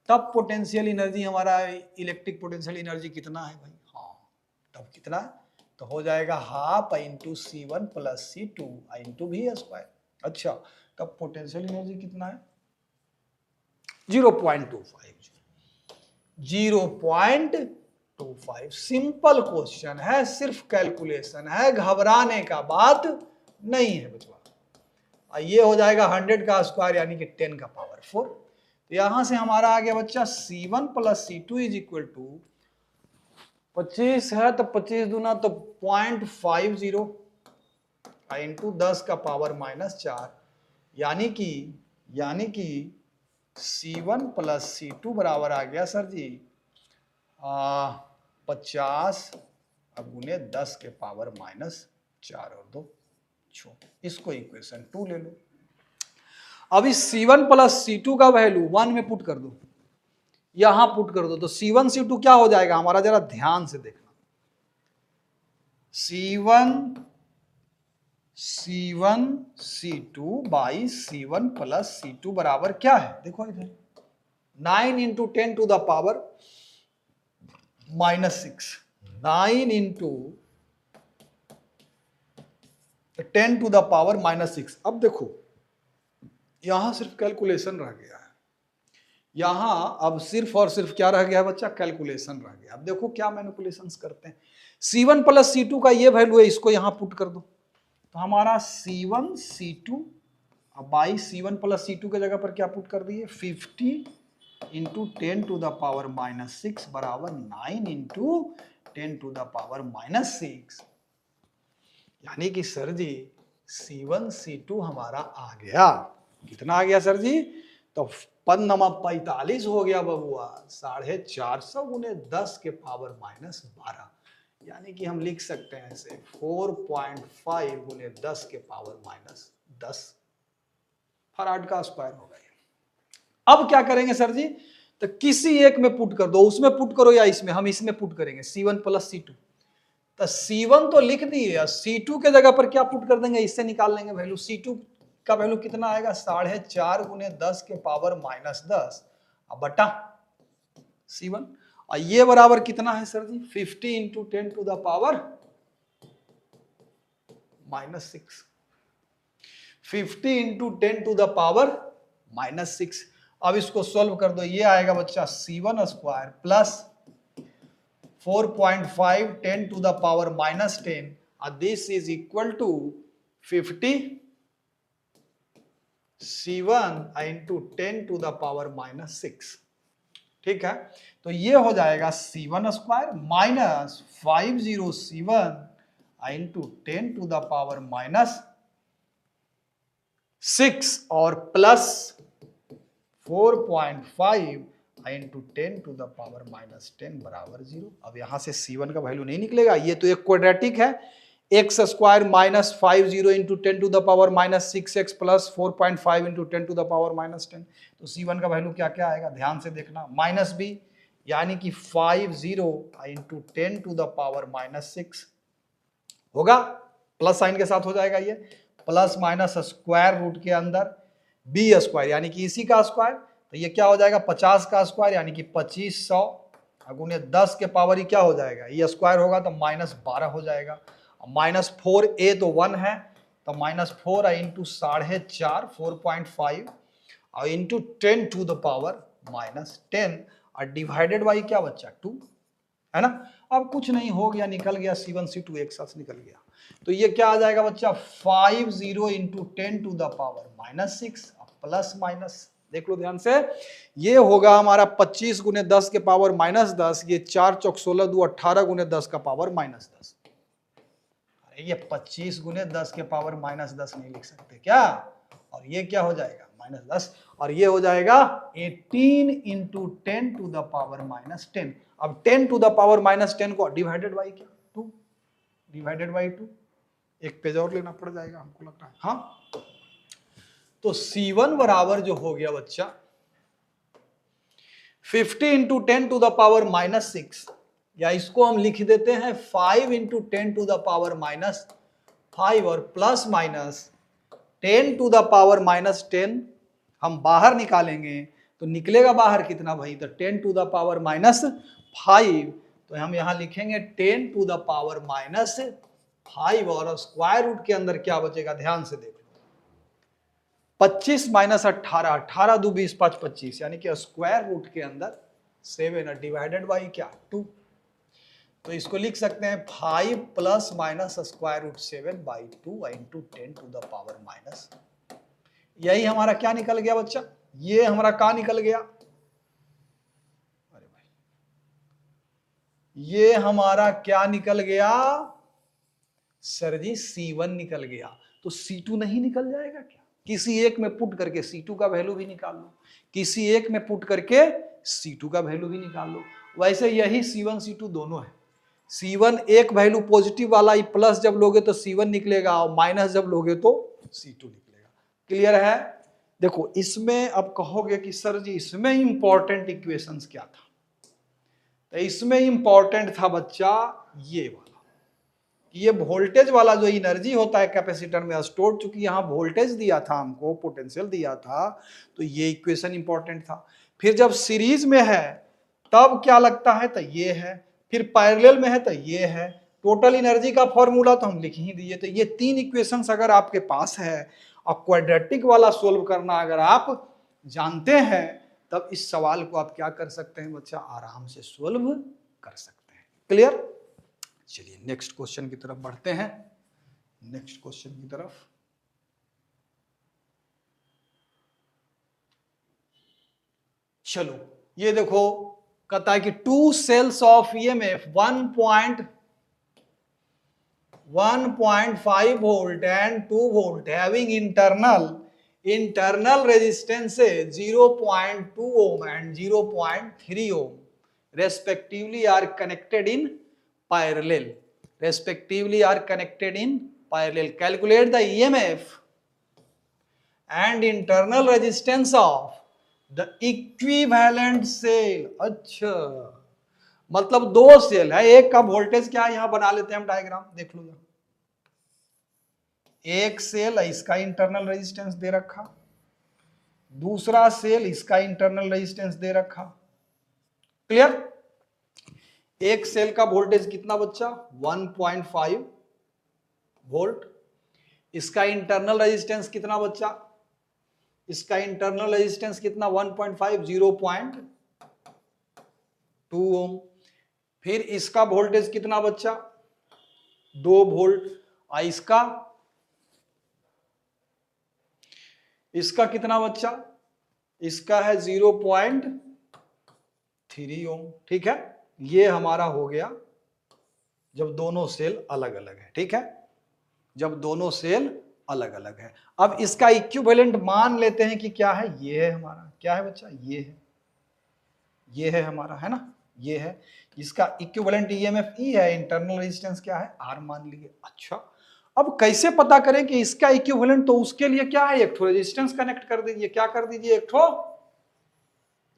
तब पोटेंशियल एनर्जी हमारा इलेक्ट्रिक पोटेंशियल एनर्जी कितना है भाई, हाँ तब कितना, तो हो जाएगा half into C1 plus C2 into V square. अच्छा, तब पोटेंशियल एनर्जी कितना है, 0.25, 0.25। सिंपल क्वेश्चन है, सिर्फ कैलकुलेशन है, घबराने का बात नहीं है बच्चा। ये हो जाएगा 100 का स्क्वायर यानी कि 10 का पावर 4। तो यहां से हमारा आ गया बच्चा C1 plus C2 is equal to 25 है तो 25 दूना तो 0.50 इंटू 10 का पावर माइनस 4, यानी कि C1 प्लस C2 बराबर आ गया सर जी 50 गुने 10 के पावर माइनस 4 और 2 6। इसको इक्वेशन 2 ले लो। अब इस C1 प्लस C2 का वैल्यू 1 में पुट कर दो, यहां पुट कर दो, तो C1 C2 क्या हो जाएगा हमारा, जरा ध्यान से देखना, C1 C2 by C1 plus C2 बराबर क्या है, देखो इधर 9 into 10 to the power -6, 9 into 10 to the power -6। अब देखो यहां सिर्फ कैलकुलेशन रह गया है, यहां अब सिर्फ और सिर्फ क्या रह गया है बच्चा, कैलकुलेशन रह गया। अब देखो क्या मैनिपुलेशंस करते हैं। C1 प्लस C2 का ये वैल्यू है, इसको यहां पुट कर दो, तो हमारा C1 C2 अब बाई C1 प्लस C2 के जगह पर क्या पुट कर दिए, 50 इंटू 10 टू द पावर -6 बराबर 9 इंटू 10 टू द पावर -6। यानी कि सर जी C1 C2 हमारा आ गया, कितना आ गया सर जी, तो पद नंबर 45 हो गया बबुआ, 450 गुने 10 के पावर -12। यानी कि हम लिख सकते हैं इसे 4.5 गुने 10 के पावर -10 फराड का स्क्वायर हो गया। अब क्या करेंगे सर जी, तो किसी एक में पुट कर दो, उसमें पुट करो या इसमें, हम इसमें पुट करेंगे C1 प्लस C2। तो C1 तो लिख दिए, C2 के जगह पर क्या पुट कर देंगे, इससे निकाल लेंगे वैल्यू। C2 का वैल्यू कितना आएगा, 4.5 गुने 10 के पावर -10 अब बटा C1, और ये बराबर कितना है sir ji, 50 into 10 to the power -6, 50 into 10 to the power -6। अब इसको सॉल्व कर दो, ये आएगा बच्चा C1 square plus 4.5 10 to the power -10 and this is equal to 50 C1 into 10 to the power -6। ठीक है, तो ये हो जाएगा C1 square minus 50 C1 into 10 to the power -6 और plus 4.5 into 10 to the power -10 बराबर 0। अब यहां से C1 का वैल्यू नहीं निकलेगा, ये तो एक क्वाड्रेटिक है, X square minus 50 into 10 to the power -6x plus 4.5 into 10 to the power -10। तो C1 का वैल्यू क्या क्या आएगा, ध्यान से देखना, -b यानी कि 50 इंटू 10 टू द पावर -6 होगा, प्लस साइन के साथ हो जाएगा, ये प्लस माइनस स्क्वायर रूट के अंदर b स्क्वायर यानी कि इसी का स्क्वायर, तो ये क्या हो जाएगा 50 का स्क्वायर यानी कि 2500 गुने 10 के पावर ही क्या हो जाएगा, ये स्क्वायर होगा तो -12 हो जाएगा। -4a तो 1 है, तो -4 इंटू 4.5 4.5 और इंटू 10 टू द पावर -10 और डिवाइडेड बाई क्या बच्चा 2 है ना। अब कुछ नहीं हो गया, निकल गया C1 C2 एक साथ निकल गया, तो ये क्या आ जाएगा बच्चा 50 into 10 to the power -6 plus minus, देख लो ध्यान से, ये होगा हमारा 25 गुने 10 के पावर -10, ये 4 चौक 16 2 18 गुने 10 का पावर -10। अरे ये 25 गुने 10 के पावर -10 नहीं लिख सकते क्या, और ये क्या हो जाएगा -10, और ये हो जाएगा 18 इंटू 10 टू द पावर -10। अब 10 टू द पावर -10 को डिवाइडेड बाई क्या 2, डिवाइडेड बाई 2, एक पेज और लेना पड़ जाएगा हमको लग रहा है, हाँ। तो C1 बराबर जो हो गया बच्चा 50 इंटू 10 टू द पावर -6, या इसको हम लिख देते हैं 5 इंटू 10 टू द पावर -5 और plus minus 10 to the power -10 हम बाहर निकालेंगे तो निकलेगा बाहर कितना भाई, तो 10 टू द पावर -5, तो हम यहां लिखेंगे 10 टू द पावर -5 और स्क्वायर रूट के अंदर क्या बचेगा, ध्यान से देखो 25 माइनस 18, 18 2 20 5 25 यानी कि स्क्वायर रूट के अंदर 7 डिवाइडेड बाई क्या 2, तो इसको लिख सकते हैं 5 plus minus square root 7 by 2 into 10 to the power minus. यही हमारा क्या निकल गया बच्चा, ये हमारा क्या निकल गया, अरे भाई ये हमारा क्या निकल गया सर जी C1 निकल गया, तो C2 नहीं निकल जाएगा क्या, किसी एक में पुट करके C2 का वैल्यू भी निकाल लो, किसी एक में पुट करके C2 का वैल्यू भी निकाल लो। वैसे यही C1 C2 दोनों है, C1 एक वैल्यू पॉजिटिव वाला प्लस जब लोगे तो C1 निकलेगा और माइनस जब लोगे तो C2 निकलेगा। क्लियर है, देखो इसमें अब कहोगे कि सर जी इसमें इंपॉर्टेंट इक्वेशंस क्या था, तो इसमें इंपॉर्टेंट था बच्चा ये वाला, ये वोल्टेज वाला जो एनर्जी होता है कैपेसिटर में स्टोर, चूंकि यहाँ वोल्टेज दिया था हमको, पोटेंशियल दिया था, तो ये इक्वेशन इंपॉर्टेंट था। फिर जब सीरीज में है तब क्या लगता है, तो ये है, फिर पैरेलल में है तो ये है। टोटल एनर्जी का फॉर्मूला तो हम लिख ही दिए। तो ये तीन इक्वेशंस अगर आपके पास है और क्वाड्रेटिक वाला सोल्व करना अगर आप जानते हैं, तब इस सवाल को आप क्या कर सकते हैं बच्चा, आराम से सोल्व कर सकते हैं। क्लियर? चलिए नेक्स्ट क्वेश्चन की तरफ बढ़ते हैं। नेक्स्ट क्वेश्चन की तरफ, चलो ये देखो, कहता है कि 2 cells of EMF 1.5 volt and 2 volt having internal resistance 0.2 ohm and 0.3 ohm respectively are connected in parallel. Calculate the EMF and internal resistance of the equivalent cell. अच्छा, मतलब दो सेल है, एक का वोल्टेज क्या है, यहां बना लेते हैं हम डायग्राम, देख लो यहां। एक सेल इसका इंटरनल रेजिस्टेंस दे रखा, दूसरा सेल इसका इंटरनल रेजिस्टेंस दे रखा। क्लियर? एक सेल का वोल्टेज कितना बच्चा, 1.5 वोल्ट। इसका इंटरनल रेजिस्टेंस कितना बच्चा, इसका इंटरनल रेजिस्टेंस कितना, 1.5, 0.2 ओम। फिर इसका वोल्टेज कितना बच्चा, 2 वोल्ट। और इसका कितना बच्चा, इसका है 0.3 ओम। ठीक है, ये हमारा हो गया जब दोनों सेल अलग अलग है। ठीक है, जब दोनों सेल अलग अलग है। अब इसका इक्विवेलेंट मान लेते हैं कि क्या है, ये है हमारा, क्या है बच्चा, ये है हमारा, है ना, ये है। इसका इक्विवेलेंट ईएमएफ ई है, इंटरनल रेजिस्टेंस क्या है, आर मान लिए। अच्छा, अब कैसे पता करें कि इसका इक्विवेलेंट, तो उसके लिए क्या है, एक ठो रेजिस्टेंस कनेक्ट कर दीजिए। क्या कर दीजिए, एक ठो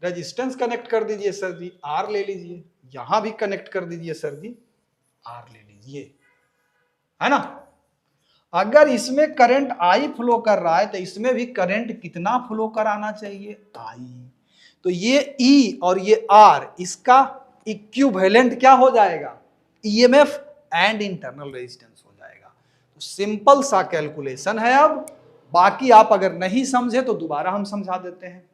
रेजिस्टेंस कनेक्ट कर दीजिए सर जी, आर ले लीजिए। यहां भी कनेक्ट कर दीजिए सर जी, आर ले लीजिए, है ना। अगर इसमें करंट आई फ्लो कर रहा है तो इसमें भी करंट कितना फ्लो कराना चाहिए, आई। तो ये ई और ये आर, इसका इक्विवेलेंट क्या हो जाएगा, ईएमएफ एंड इंटरनल रेजिस्टेंस हो जाएगा। तो सिंपल सा कैलकुलेशन है। अब बाकी आप अगर नहीं समझे तो दोबारा हम समझा देते हैं।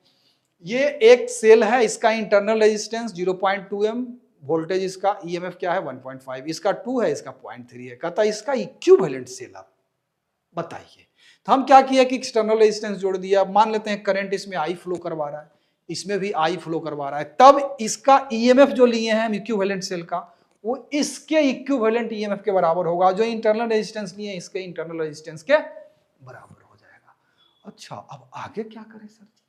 ये एक सेल है, इसका इंटरनल रेजिस्टेंस 0.2 एम, वोल्टेज इसका, ईएमएफ क्या है 1.5, इसका 2 है, इसका 0.3 है। कहता है इसका इक्विवेलेंट सेल आप बताइए। तो हम क्या किया कि एक्सटर्नल रेजिस्टेंस जोड़ दिया। मान लेते हैं करंट इसमें आई फ्लो करवा रहा है, इसमें भी आई फ्लो करवा रहा है, तब इसका ईएमएफ जो लिए हैं हम इक्विवेलेंट सेल का, वो इसके इक्विवेलेंट ईएमएफ के बराबर होगा। जो इंटरनल रेजिस्टेंस लिए इसके इंटरनल रेजिस्टेंस के बराबर हो जाएगा। अच्छा, अब आगे क्या करें सर जी,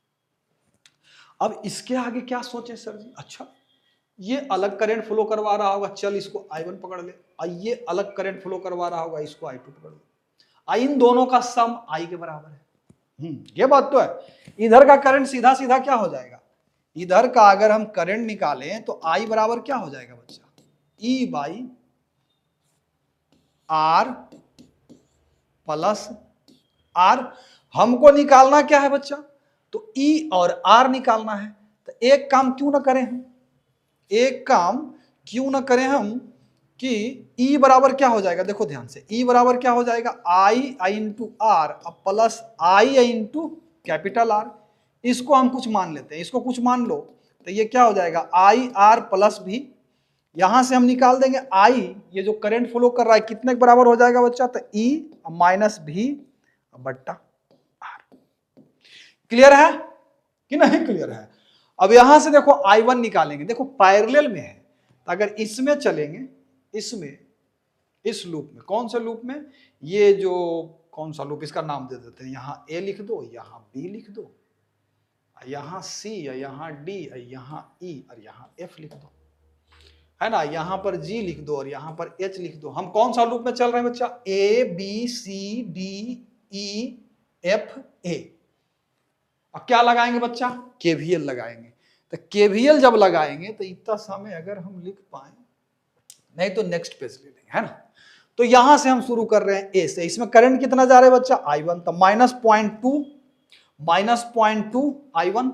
अब इसके आगे क्या सोचें सर जी। अच्छा, ये अलग करंट फ्लो करवा रहा होगा, चल इसको I1 पकड़ ले, और ये अलग करंट फ्लो करवा रहा होगा, इसको I2 पकड़ ले। इन दोनों का सम I के बराबर है। ये बात तो है। इधर का करंट सीधा सीधा क्या हो जाएगा, इधर का अगर हम करंट निकालें तो I बराबर क्या हो जाएगा बच्चा, E by R plus R। हमको निकालना क्या है बच्चा, तो E और R निकालना है। तो एक काम क्यों ना करें हम, कि E बराबर क्या हो जाएगा, देखो ध्यान से, E बराबर क्या हो जाएगा, I into r plus I into capital R। इसको हम कुछ मान लेते हैं, इसको कुछ मान लो, तो ये क्या हो जाएगा I R प्लस भी। यहां से हम निकाल देंगे I, ये जो करंट फ्लो कर रहा है कितने के बराबर हो जाएगा बच्चा, तो E माइनस भी बट्टा R। क्लियर है कि नहीं क्लियर है? अब यहां से देखो I1 निकालेंगे, देखो पैरेलल में है, तो अगर इसमें चलेंगे, इसमें, इस लूप में, कौन सा लूप में, ये जो कौन सा लूप, इसका नाम दे देते हैं, यहां A लिख दो, यहां B लिख दो, यहां C, यहां D, यहां E और यहां F लिख दो, है ना। यहां पर G लिख दो और यहां पर H लिख दो। हम कौन सा लूप में चल रहे हैं बच्चा, A B C D E F A। अब क्या लगाएंगे बच्चा, KVL लगाएंगे। तो KVL जब लगाएंगे तो इतना समय अगर हम लिख पाए, नहीं तो नेक्स्ट पेज ले लेंगे, है ना। तो यहां से हम शुरू कर रहे हैं A से। इसमें करंट कितना जा रहा है बच्चा, I1, तो -0.2 I1,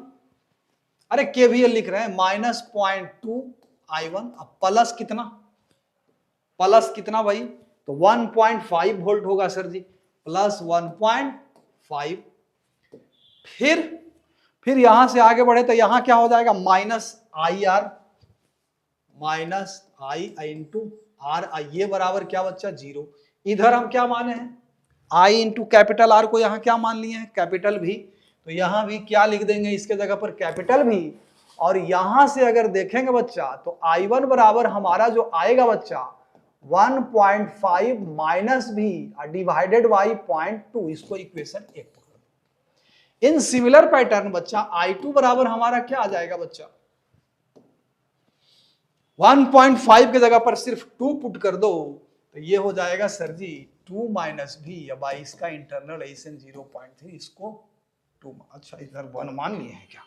अरे KVL लिख रहे हैं, -0.2 I1, अब प्लस कितना, प्लस कितना भाई, तो 1.5 वोल्ट होगा सर जी, प्लस 1.5। फिर यहां से आगे बढ़े तो यहां क्या हो जाएगा, minus I r, minus I into r, ये बराबर क्या बच्चा, 0। इधर हम क्या माने हैं, आई इंटू कैपिटल आर को यहां क्या मान लिए हैं, कैपिटल भी, तो यहां भी क्या लिख देंगे इसके जगह पर, कैपिटल भी। और यहां से अगर देखेंगे बच्चा तो I1 बराबर हमारा जो आएगा बच्चा 1.5 माइनस भी डिवाइडेड बाई 0.2, इसको इक्वेशन 1 पकड़। इन सिमिलर पैटर्न बच्चा I2 बराबर हमारा क्या आ जाएगा बच्चा, 1.5 के जगह पर सिर्फ 2 पुट कर दो, तो ये हो जाएगा सर जी 2 माइनस भी, या बाई इसका इंटरनल एडिशन 0.3, इसको 2, अच्छा इधर 1 मान लिए हैं क्या,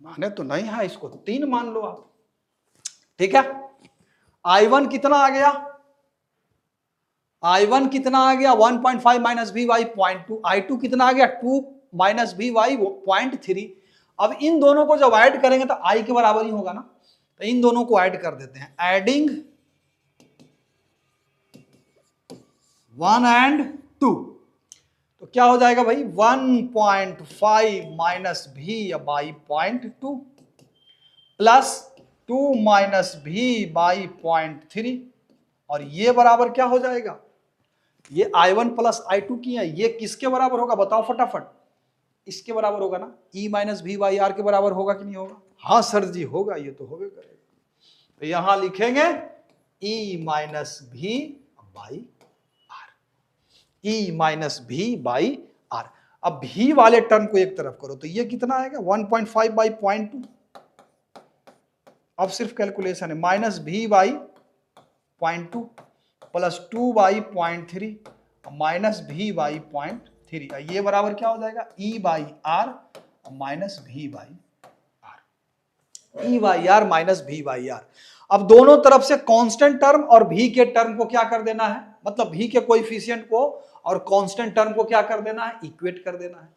माने तो नहीं है, इसको 3 मान लो आप, ठीक है। I1 कितना आ गया, I1 कितना आ गया 1.5 माइनस भी बाई 0.2, I2 कितना आ गया 2 माइनस भी बाई 0.3। अब इन दोनों को जब ऐड करेंगे तो I के बराबर ही होगा ना, तो इन दोनों को ऐड कर देते हैं, एडिंग 1 एंड 2, तो क्या हो जाएगा भाई 1.5 माइनस भी बाई 0.2 प्लस 2 माइनस भी बाई 0.3, और ये बराबर क्या हो जाएगा, ये I1 प्लस I2 की है, ये किसके बराबर होगा बताओ फटाफट, इसके बराबर होगा ना, E माइनस भी बाई आर के बराबर होगा कि नहीं होगा, हाँ सर जी होगा, ये तो होगा करेगा, तो यहां लिखेंगे E माइनस भी बाई आर, E माइनस भी बाई आर। अब भी वाले टर्म को एक तरफ करो तो ये कितना आएगा 1.5 बाई 0.2, अब सिर्फ कैलकुलेशन है, माइनस भी बाई 0.2 प्लस 2 बाई 0.3 माइनस भी बाई 0.3, ये बराबर क्या हो जाएगा E बाई आर माइनस भी by r, E by r minus भी बाई आर। अब दोनों तरफ से कांस्टेंट टर्म और भी के टर्म को क्या कर देना है, मतलब भी के कोएफिशिएंट को और कांस्टेंट टर्म को क्या कर देना है, इक्वेट कर देना है।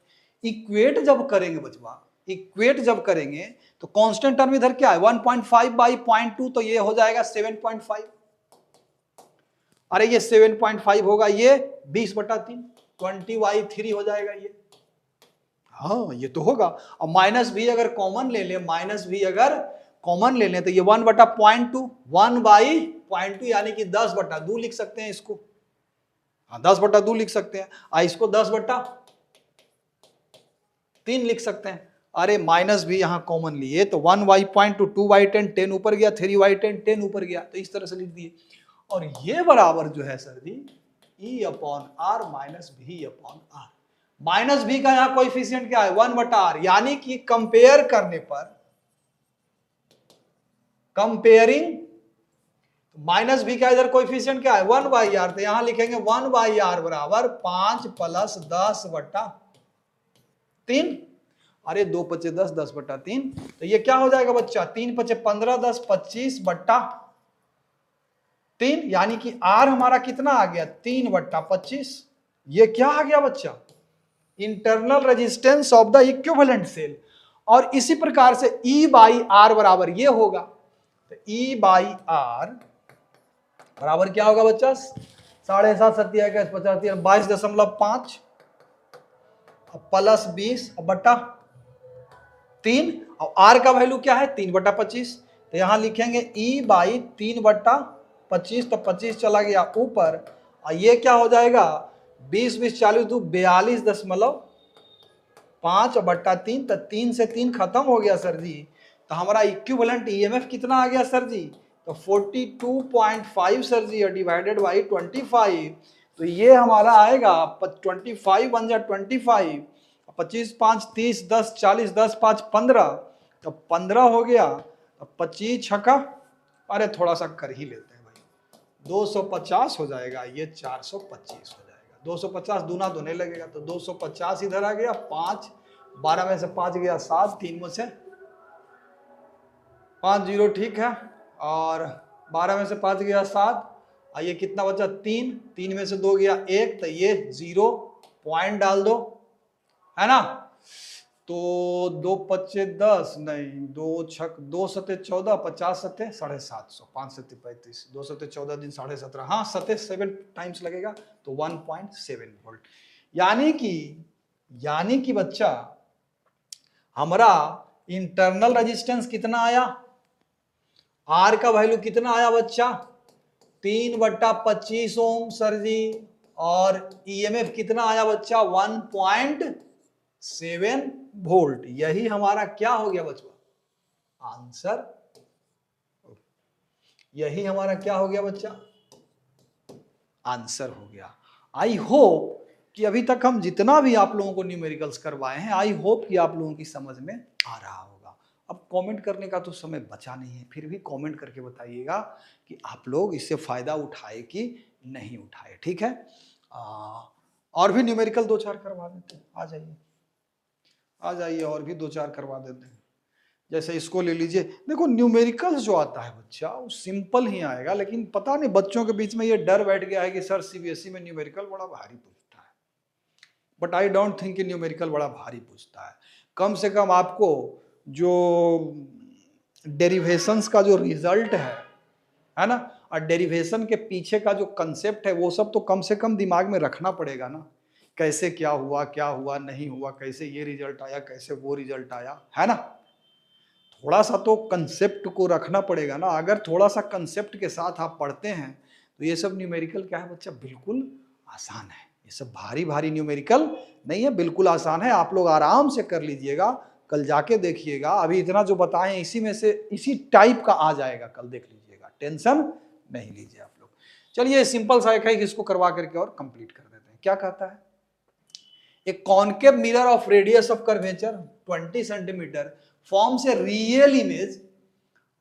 इक्वेट जब करेंगे बचवा, इक्वेट जब करेंगे तो कांस्टेंट टर्म इधर क्या है 1.5 बाई 0.2, तो ये हो जाएगा 7.5, अरे ये 7.5 होगा, ये 20/3 20/3 हो जाएगा ये, हाँ ये तो होगा। और माइनस भी अगर कॉमन ले ले, माइनस भी अगर कॉमन ले लें तो ये 1/0.2, 1/0.2 यानी कि 10/2 लिख सकते हैं इसको, हाँ 10/2 लिख सकते हैं, इसको 10/3 लिख सकते हैं। अरे माइनस भी यहां कॉमन लिए तो 1/0.2, 2/10, 10 ऊपर गया, 3/10, 10 ऊपर गया, तो इस तरह से लिख दिए। और ये बराबर जो है सर जी E/R माइनस V/R, माइनस भी का यहां कोएफिशिएंट क्या है 1/R, यानी कि कंपेयर करने पर, कंपेयरिंग माइनस भी का इधर कोएफिशिएंट क्या है 1/R, तो यहां लिखेंगे 1/R बराबर 5 प्लस 10/3, अरे 2 पचे 10, 10/3, तो ये क्या हो जाएगा बच्चा 3 पचे 15, 10 25/3, यानी कि R हमारा कितना आ गया 3/25, ये क्या आ गया बच्चा internal resistance of the equivalent cell. और इसी प्रकार से E/R बराबर ये होगा, तो E/R बराबर क्या होगा बच्चा 7.5 7 21 50 22.5 प्लस 20/3, और R का वैल्यू क्या है 3/25, तो यहां लिखेंगे E/3/25, तो 25 चला गया ऊपर, और ये क्या हो जाएगा 20 20 40 42.5/3, तो 3 से 3 खत्म हो गया सर जी, तो हमारा इक्विवेलेंट ईएमएफ कितना आ गया सर जी, तो 42.5 सर जी डिवाइडेड बाई 25, तो ये हमारा आएगा 25 बन जा 25, 25 5 30 10 40 10 5 15, तो 15 हो गया, 25 छक्का, अरे थोड़ा सा कर ही लेते हैं भाई, 250 हो जाएगा, ये 425 हो जाएगा, 250 दूना दोने लगेगा, तो 250 इधर आ गया, 5 12 में से 5 गया 7, 3 में से 5 0 ठीक है, और 12 में से 5 गया 7, ये कितना बचा 3, 3 में से 2 गया 1, तो ये 0 पॉइंट डाल दो, है ना। तो 2 × 5 = 10, नहीं, 2 × 6 = 2 × 7 = 14, 50 7 750, 5 7 35, 2 7 14 दिन 17.5, हाँ 7 टाइम्स लगेगा, तो 1.7 वोल्ट। यानी कि बच्चा हमारा इंटरनल रेजिस्टेंस कितना आया, आर का वैल्यू कितना आया बच्चा, 3/25 ओम सर जी, और ईएमएफ कितना आया बच्चा, 1.7 वोल्ट। यही हमारा क्या हो गया बच्चा, आंसर। यही हमारा क्या हो गया बच्चा, आंसर हो गया। आई होप कि अभी तक हम जितना भी आप लोगों को न्यूमेरिकल्स करवाए हैं, आई होप कि आप लोगों की समझ में आ रहा होगा। अब कमेंट करने का तो समय बचा नहीं है, फिर भी कमेंट करके बताइएगा कि आप लोग इससे फायदा उठाए कि नहीं उठाए, ठीक है। और भी न्यूमेरिकल 2-4 करवा देते हैं, आ जाइए और भी 2-4 करवा देते हैं। जैसे इसको ले लीजिए, देखो न्यूमेरिकल्स जो आता है बच्चा वो सिंपल ही आएगा, लेकिन पता नहीं बच्चों के बीच में ये डर बैठ गया है कि सर सीबीएसई में न्यूमेरिकल बड़ा भारी पूछता है। बट आई डोंट थिंक कि न्यूमेरिकल बड़ा भारी पूछता है। कम से कम आपको जो डेरिवेशंस का जो रिजल्ट है ना, और डेरिवेशन के पीछे का जो कंसेप्ट है वो सब तो कम से कम दिमाग में रखना पड़ेगा ना, कैसे क्या हुआ नहीं हुआ, कैसे ये रिजल्ट आया, कैसे वो रिजल्ट आया, है ना। थोड़ा सा तो कंसेप्ट को रखना पड़ेगा ना। अगर थोड़ा सा कंसेप्ट के साथ आप पढ़ते हैं तो ये सब न्यूमेरिकल क्या है बच्चा, बिल्कुल आसान है। ये सब भारी भारी न्यूमेरिकल नहीं है, बिल्कुल आसान है। आप लोग आराम से कर लीजिएगा, कल जाके देखिएगा। अभी इतना जो बताएं इसी में से इसी टाइप का आ जाएगा, कल देख लीजिएगा, टेंशन नहीं लीजिए आप लोग। चलिए सिंपल सा एक है, इसको करवा करके और कंप्लीट कर देते हैं। क्या कहता है, A concave mirror of radius of curvature 20 cm forms a real image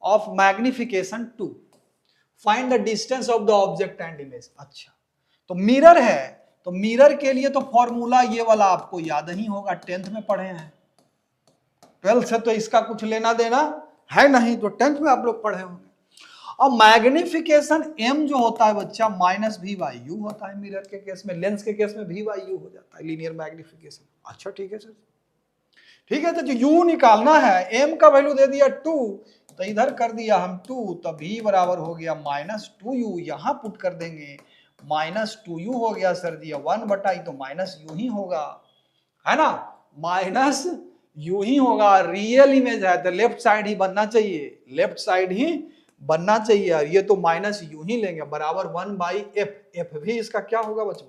of magnification 2. Find the distance of the object and image. अच्छा, तो मिरर है, तो मिरर के लिए तो फॉर्मूला ये वाला आपको याद ही होगा, 10th में पढ़े हैं। 12th से तो इसका कुछ लेना देना है नहीं, तो 10th में आप लोग पढ़े होंगे। अब मैग्निफिकेशन m जो होता है बच्चा -v/u होता है मिरर के केस में, लेंस के केस में v/u हो जाता है, लीनियर मैग्निफिकेशन। अच्छा ठीक है सर, ठीक है। तो जो u निकालना है, m का वैल्यू दे दिया 2, तो इधर कर दिया हम 2, तो v बराबर हो गया -2u, यहां पुट कर देंगे, -2u हो गया सर जी, 1/, तो -u ही होगा, है ना, -u ही होगा। रियल इमेज है तो लेफ्ट साइड ही बनना चाहिए, लेफ्ट साइड ही बनना चाहिए, और ये तो -u ही लेंगे, बराबर 1/f। f भी इसका क्या होगा बच्चा,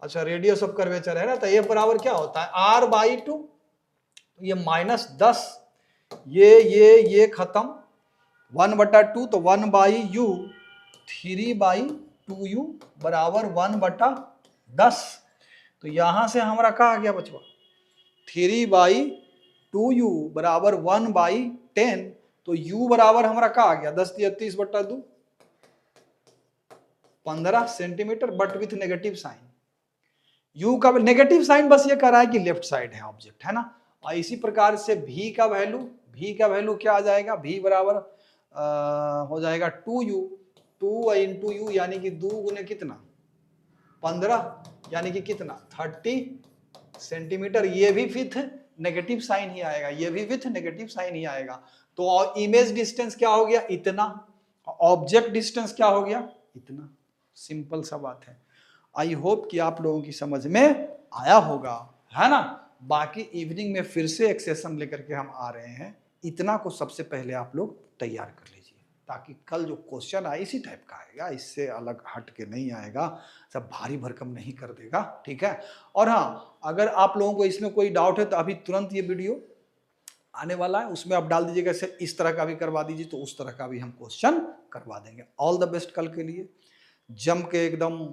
अच्छा रेडियस ऑफ कर्वेचर है ना, तो f बराबर क्या होता है, r/2। तो ये -10, ये खत्म, 1/2, तो 1/u, 3/2u बराबर 1/10। तो यहां से हमारा क्या आ गया बचवा, 3/2u बराबर 1/10। तो u बराबर हमारा क्या आ गया, 10 × 30/2, 15 centimetre, but with negative sign. u का नेगेटिव साइन बस ये कह रहा है कि लेफ्ट साइड है ऑब्जेक्ट, है ना। और इसी प्रकार से v का वैल्यू क्या आ जाएगा, v बराबर हो जाएगा 2u, 2 × u यानी कि 2 गुने कितना, 15, यानी कि कितना 30 सेंटीमीटर। ये भी विथ नेगेटिव साइन ही आएगा, ये भी विथ नेगेटिव साइन ही आएगा। तो इमेज डिस्टेंस क्या हो गया, इतना, ऑब्जेक्ट डिस्टेंस क्या हो गया, इतना। सिंपल सा बात है। आई होप कि आप लोगों की समझ में आया होगा, है ना। बाकी इवनिंग में फिर से एक सेशन लेकर के हम आ रहे हैं, इतना को सबसे पहले आप लोग तैयार कर लीजिए, ताकि कल जो क्वेश्चन आए इसी टाइप का आएगा, इससे अलग हट के नहीं आएगा, सब भारी भरकम नहीं कर देगा, ठीक है। और हाँ, अगर आप लोगों को इसमें कोई डाउट है तो अभी तुरंत ये वीडियो आने वाला है, उसमें आप डाल दीजिएगा, इस तरह का भी करवा दीजिए, तो उस तरह का भी हम क्वेश्चन करवा देंगे। ऑल द बेस्ट कल के लिए, जम के एकदम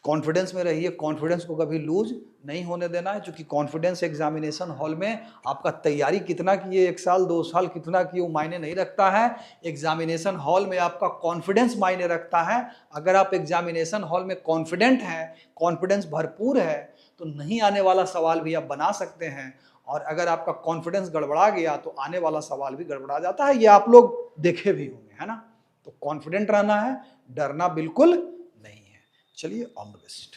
कॉन्फिडेंस में रहिए, कॉन्फिडेंस को कभी लूज नहीं होने देना है, क्योंकि कॉन्फिडेंस एग्जामिनेशन हॉल में आपका तैयारी कितना किए, 1 साल 2 साल कितना किए, वो मायने नहीं रखता है। एग्जामिनेशन हॉल में आपका कॉन्फिडेंस मायने रखता है। अगर आप एग्जामिनेशन हॉल में कॉन्फिडेंट हैं, कॉन्फिडेंस भरपूर है, तो नहीं आने वाला सवाल भी आप बना सकते हैं। और अगर आपका कॉन्फिडेंस गड़बड़ा गया तो आने वाला सवाल भी गड़बड़ा जाता है, ये आप लोग देखे भी होंगे, है ना। तो कॉन्फिडेंट रहना है, डरना बिल्कुल नहीं है। चलिए, ऑल द बेस्ट।